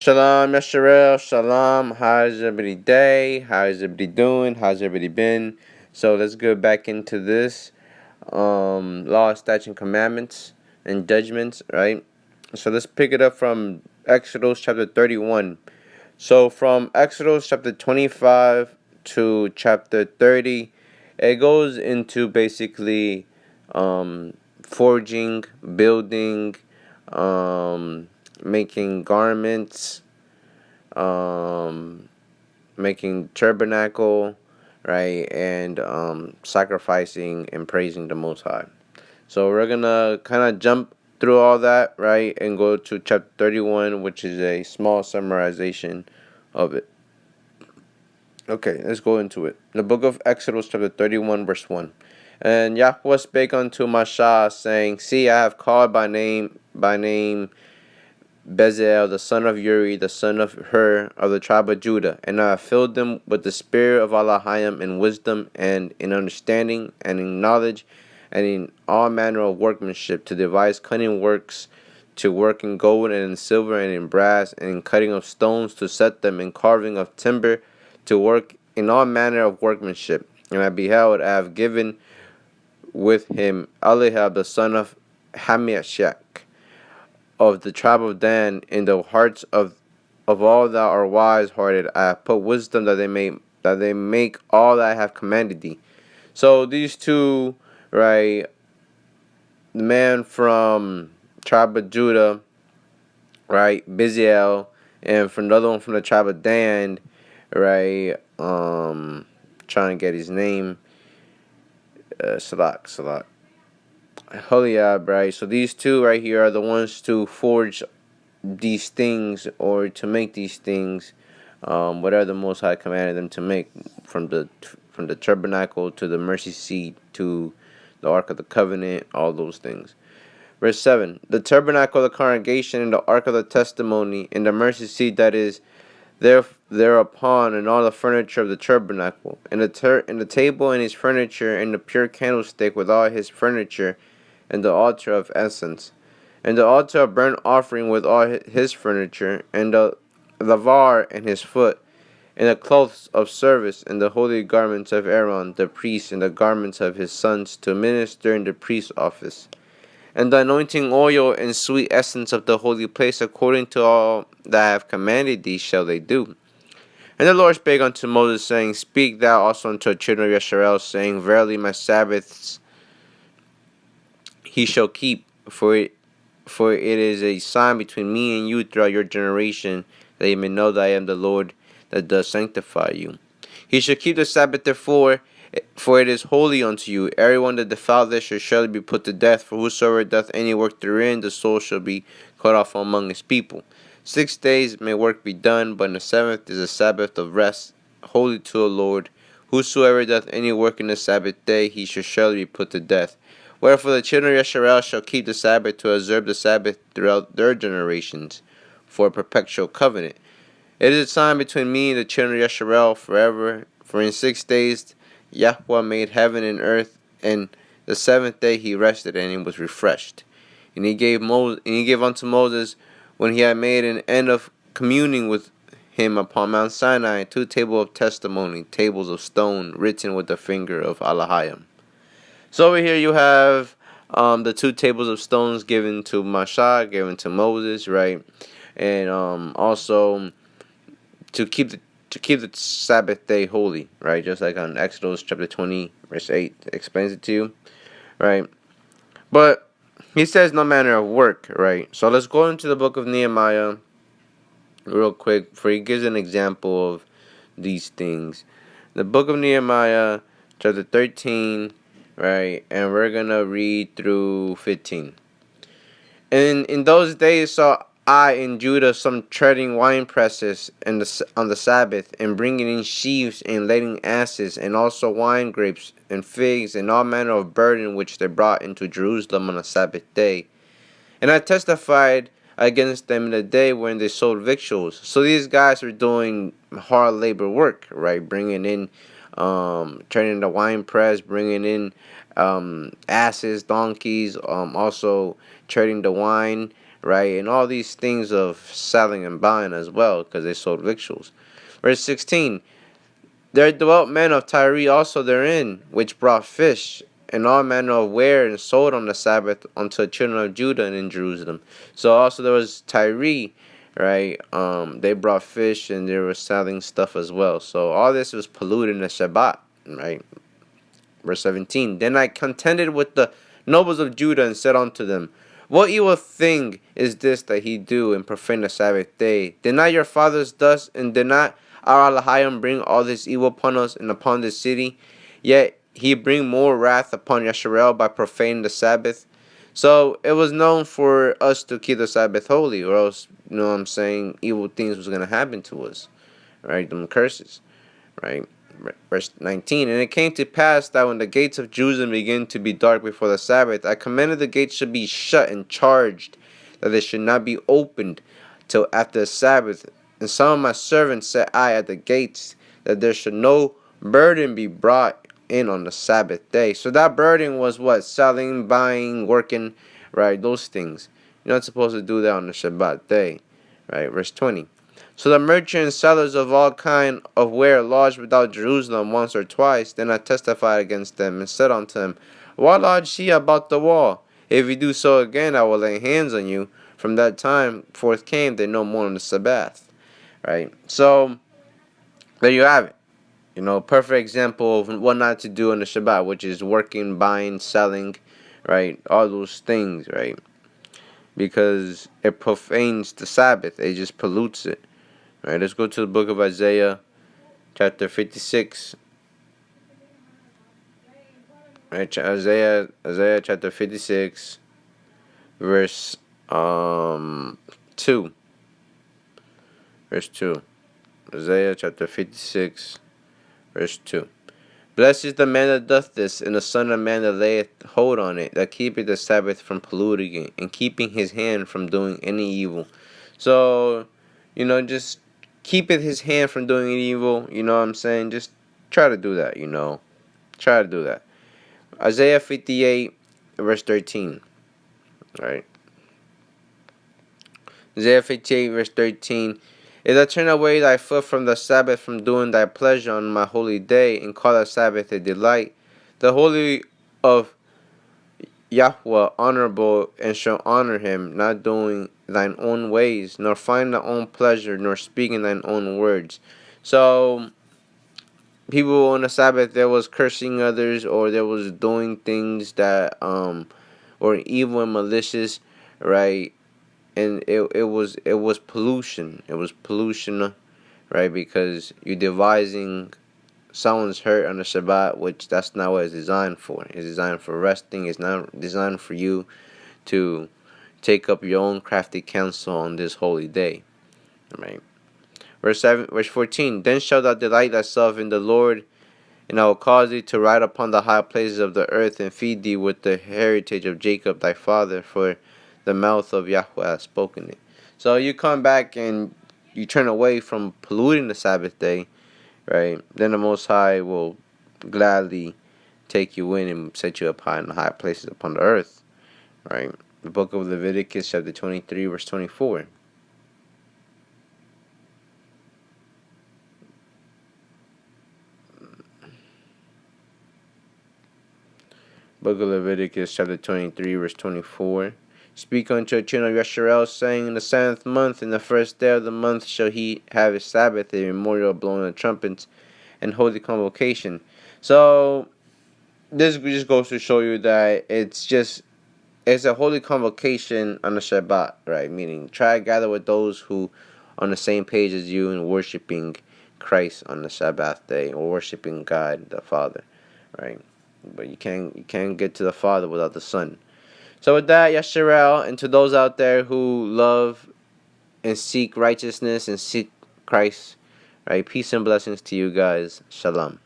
Shalom, Yasharel, Shalom. How's everybody day? How's everybody doing? How's everybody been? So let's go back into this law, statutes, and commandments and judgments, right? So let's pick it up from Exodus chapter 31. So from Exodus chapter 25 to chapter 30, it goes into basically forging, building, making garments, um, making tabernacle, right, and sacrificing and praising the Most High. So we're gonna kind of jump through all that, right, and go to chapter 31, which is a small summarization of it. Okay, let's go into it. The book of Exodus, chapter 31, verse 1. And Yahweh spake unto Mashah, saying, See, I have called by name Bezalel, the son of Uri, the son of Hur, of the tribe of Judah, and I have filled them with the spirit of Allahim in wisdom and in understanding and in knowledge and in all manner of workmanship, to devise cunning works, to work in gold and in silver and in brass, and in cutting of stones, to set them, in carving of timber, to work in all manner of workmanship. And I beheld, I have given with him Eliab, the son of Hamiashak, of the tribe of Dan, in the hearts of all that are wise hearted. I have put wisdom that they make all that I have commanded thee. So these two, right, the man from tribe of Judah, right, Biziel, and from another one from the tribe of Dan, right, trying to get his name, Salak. Holiab, right? So these two right here are the ones to forge these things, or to make these things, whatever the Most High commanded them to make, from the tabernacle to the mercy seat to the Ark of the Covenant, all those things. Verse 7, the tabernacle of the congregation, and the Ark of the testimony, and the mercy seat that is thereupon, and all the furniture of the tabernacle, and the table and his furniture, and the pure candlestick with all his furniture, and the altar of incense, and the altar of burnt offering with all his furniture, and the laver and his foot, and the clothes of service, and the holy garments of Aaron the priest, and the garments of his sons to minister in the priest's office, and the anointing oil and sweet essence of the holy place, according to all that I have commanded thee shall they do. And the Lord spake unto Moses, saying, Speak thou also unto the children of Yisrael, saying, Verily my Sabbaths he shall keep, for it is a sign between me and you throughout your generation, that you may know that I am the Lord that does sanctify you. He shall keep the Sabbath therefore, for it is holy unto you. Everyone that defileth it shall surely be put to death, for whosoever doth any work therein, the soul shall be cut off among his people. 6 days may work be done, but in the seventh is a Sabbath of rest, holy to the Lord. Whosoever doth any work in the Sabbath day, he shall surely be put to death. Wherefore the children of Yisrael shall keep the Sabbath to observe the Sabbath throughout their generations, for a perpetual covenant. It is a sign between me and the children of Yisrael forever. For in 6 days Yahweh made heaven and earth, and the seventh day he rested and he was refreshed. And he gave unto Moses, when he had made an end of communing with him upon Mount Sinai, 2 tables of testimony, tables of stone, written with the finger of Allahim. So over here you have the 2 tables of stones given to Mashah, given to Moses, right? And also to keep the Sabbath day holy, right? Just like on Exodus chapter 20, verse 8 explains it to you, right? But he says no manner of work, right? So let's go into the book of Nehemiah real quick, for he gives an example of these things. The book of Nehemiah, chapter 13, right? And we're going to read through 15. And in those days saw I in Judah some treading wine presses on the Sabbath, and bringing in sheaves and lading asses, and also wine grapes and figs, and all manner of burden which they brought into Jerusalem on the Sabbath day. And I testified against them in the day when they sold victuals. So these guys are doing hard labor work, right? Bringing in, turning the wine press, bringing in asses, donkeys, also trading the wine, right? And all these things of selling and buying as well, because they sold victuals. Verse 16, there dwelt men of Tyre also therein, which brought fish, and all manner of ware, and sold on the Sabbath unto the children of Judah and in Jerusalem. So also there was Tyre, right? They brought fish and they were selling stuff as well. So all this was polluting the Shabbat, right? Verse 17, then I contended with the nobles of Judah and said unto them, what evil thing is this that he do and profane the Sabbath day? Did not your fathers thus, and did not our Elohim bring all this evil upon us and upon this city? Yet he bring more wrath upon Yasharel by profaning the Sabbath. So it was known for us to keep the Sabbath holy, or else, you know what I'm saying, evil things was going to happen to us, right? Them curses, right? Verse 19, and it came to pass that when the gates of Jerusalem began to be dark before the Sabbath, I commanded the gates should be shut and charged, that they should not be opened till after the Sabbath. And some of my servants set I at the gates, that there should no burden be brought in on the Sabbath day. So that burden was what? Selling, buying, working, right? Those things. You're not supposed to do that on the Shabbat day, right? Verse 20. So the merchants and sellers of all kind of ware lodged without Jerusalem once or twice. Then I testified against them and said unto them, why lodge ye about the wall? If you do so again, I will lay hands on you. From that time forth came they no more on the Sabbath. Right? So there you have it. You know, perfect example of what not to do on the Shabbat, which is working, buying, selling, right? All those things, right? Because it profanes the Sabbath. It just pollutes it. Alright, let's go to the book of Isaiah, chapter 56. Right, Isaiah chapter 56, verse 2. Verse 2. Isaiah chapter 56, verse 2. Blessed is the man that doth this, and the son of man that layeth hold on it, that keepeth the Sabbath from polluting it, and keeping his hand from doing any evil. So, just keepeth his hand from doing any evil, you know what I'm saying? Just try to do that, Try to do that. Isaiah 58, verse 13. Right? Isaiah 58, verse 13. If thou turn away thy foot from the Sabbath, from doing thy pleasure on my holy day, and call the Sabbath a delight, the holy of Yahweh honorable, and shall honor him, not doing thine own ways, nor find thy own pleasure, nor speaking thine own words. So, people on the Sabbath, there was cursing others, or there was doing things that or evil and malicious, right? And it was pollution. It was pollution, right? Because you're devising someone's hurt on the Shabbat, which that's not what it's designed for. It's designed for resting. It's not designed for you to take up your own crafty counsel on this holy day, right? Verse 14. Then shalt thou delight thyself in the Lord, and I will cause thee to ride upon the high places of the earth, and feed thee with the heritage of Jacob thy father, for the mouth of Yahweh has spoken it. So you come back and you turn away from polluting the Sabbath day, right? Then the Most High will gladly take you in and set you up high in the high places upon the earth, right? The book of Leviticus, chapter 23, verse 24. Book of Leviticus, chapter 23, verse 24. Speak unto the children of Yasharel, saying, in the 7th month, in the first day of the month, shall he have his Sabbath, a memorial of blowing of trumpets, and holy convocation. So, this just goes to show you that it's a holy convocation on the Shabbat, right? Meaning, try to gather with those who are on the same page as you in worshiping Christ on the Sabbath day, or worshiping God the Father, right? But you can't get to the Father without the Son. So with that, Yasharel, and to those out there who love and seek righteousness and seek Christ, right? Peace and blessings to you guys. Shalom.